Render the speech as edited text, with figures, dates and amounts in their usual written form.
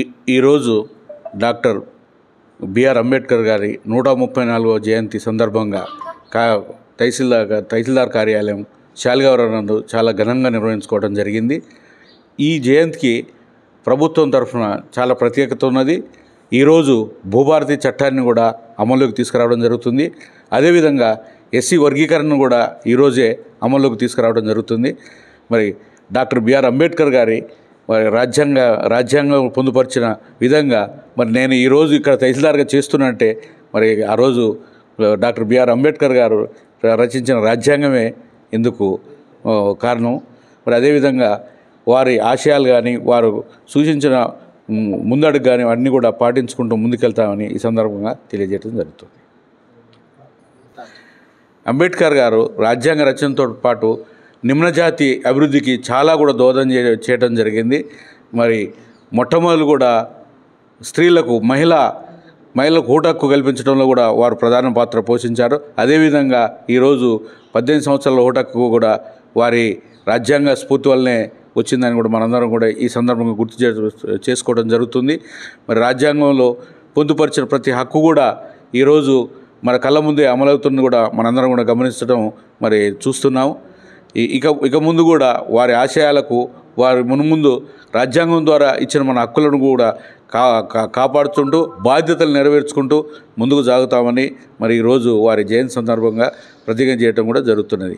ఈరోజు doctor BR Ambedkar గారి 134వ జయంతి సందర్భంగా తహసీల్దార్ కార్యాలయం శాలిగౌరవ నందు చాలా ఘనంగా నిర్వహించుకోవడం జరిగింది. ఈ జయంతికి ప్రభుత్వం తరఫున చాలా ప్రత్యేకత ఉన్నది. ఈరోజు భూభారతి చట్టాన్ని కూడా అమల్లోకి తీసుకురావడం జరుగుతుంది. అదేవిధంగా ఎస్సీ వర్గీకరణను కూడా ఈరోజే అమల్లోకి తీసుకురావడం జరుగుతుంది. మరి డాక్టర్ బిఆర్ అంబేద్కర్ గారి రాజ్యాంగం పొందుపరిచిన విధంగా మరి నేను ఈరోజు ఇక్కడ తహసీల్దార్గా చేస్తున్నంటే మరి ఆ రోజు డాక్టర్ బిఆర్ అంబేద్కర్ గారు రచించిన రాజ్యాంగమే ఇందుకు కారణం. మరి అదేవిధంగా వారి ఆశయాలు కానీ వారు సూచించిన ముందడుగు కానీ అన్నీ కూడా పాటించుకుంటూ ముందుకెళ్తామని ఈ సందర్భంగా తెలియజేయడం జరుగుతుంది. అంబేద్కర్ గారు రాజ్యాంగ రచనతో పాటు నిమ్నజాతి అభివృద్ధికి చాలా కూడా దోహదం చేయడం జరిగింది. మరి మొట్టమొదలు కూడా స్త్రీలకు మహిళలకు ఓటు హక్కు కల్పించడంలో కూడా వారు ప్రధాన పాత్ర పోషించారు. అదేవిధంగా ఈరోజు 18 సంవత్సరాల ఓటు హక్కు కూడా వారి రాజ్యాంగ స్ఫూర్తి వల్లనే వచ్చిందని కూడా మనందరం కూడా ఈ సందర్భంగా గుర్తు చేసుకోవడం జరుగుతుంది. మరి రాజ్యాంగంలో పొందుపరిచిన ప్రతి హక్కు కూడా ఈరోజు మన కళ్ళ ముందే అమలవుతుంది కూడా మనందరం కూడా గమనించడం మరి చూస్తున్నాం. ఇక ముందు కూడా వారి ఆశయాలకు వారి మున్ముందు రాజ్యాంగం ద్వారా ఇచ్చిన మన హక్కులను కూడా కాపాడుతుంటూ బాధ్యతలు నెరవేర్చుకుంటూ ముందుకు సాగుతామని మరి ఈరోజు వారి జయంతి సందర్భంగా ప్రతిజ్ఞ చేయడం కూడా జరుగుతున్నది.